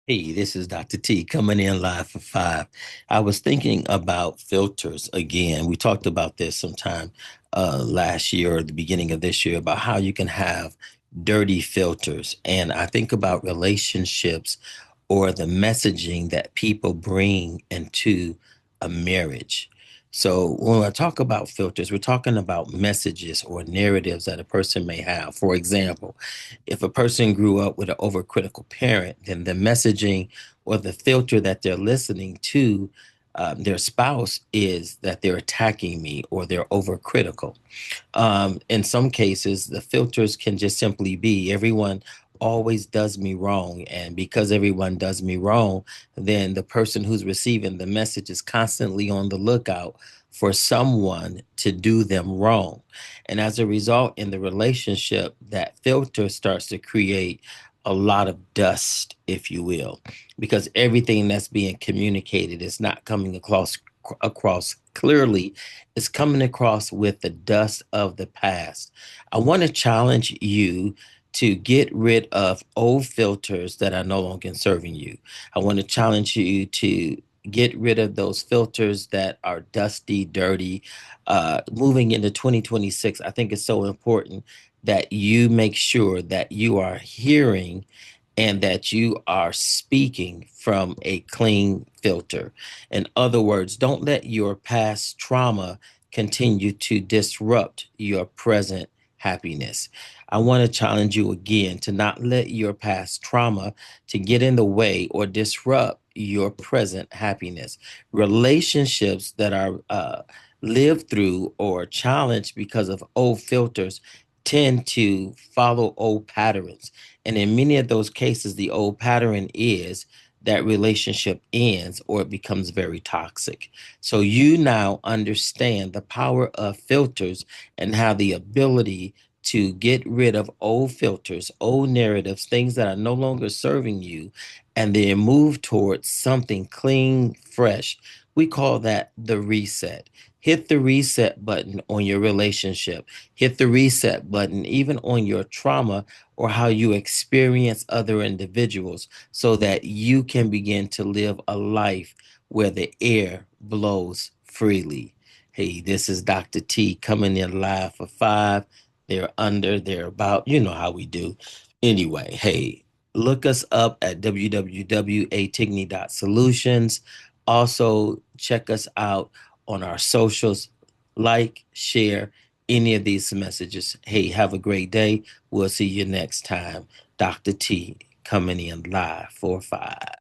Hey, this is Dr. T coming in live for five. I was thinking about filters again. We talked about this sometime last year or the beginning of this year about how you can have dirty filters. And I think about relationships or the messaging that people bring into a marriage. So when I talk about filters, we're talking about messages or narratives that a person may have. For example, if a person grew up with an overcritical parent, then the messaging or the filter that they're listening to their spouse is that they're attacking me or they're overcritical. In some cases, the filters can just simply be everyone always does me wrong. And because everyone does me wrong, then the person who's receiving the message is constantly on the lookout for someone to do them wrong. And as a result, in the relationship, that filter starts to create a lot of dust, if you will, because everything that's being communicated is not coming across clearly. It's coming across with the dust of the past. I want to challenge you to get rid of old filters that are no longer serving you. I want to challenge you to get rid of those filters that are dusty, dirty. Moving into 2026, I think it's so important that you make sure that you are hearing and that you are speaking from a clean filter. In other words, don't let your past trauma continue to disrupt your present happiness. I want to challenge you again to not let your past trauma to get in the way or disrupt your present happiness. Relationships that are lived through or challenged because of old filters tend to follow old patterns. And in many of those cases, the old pattern is that relationship ends or it becomes very toxic. So you now understand the power of filters and how the ability to get rid of old filters, old narratives, things that are no longer serving you, and then move towards something clean, fresh. We call that the reset. Hit the reset button on your relationship. Hit the reset button even on your trauma or how you experience other individuals so that you can begin to live a life where the air blows freely. Hey, this is Dr. T coming in live for five. They're under, they're about, you know how we do. Anyway, hey, look us up at www.atigney.solutions. Also, check us out on our socials, like, share any of these messages. Hey, have a great day. We'll see you next time. Dr. T coming in live for five.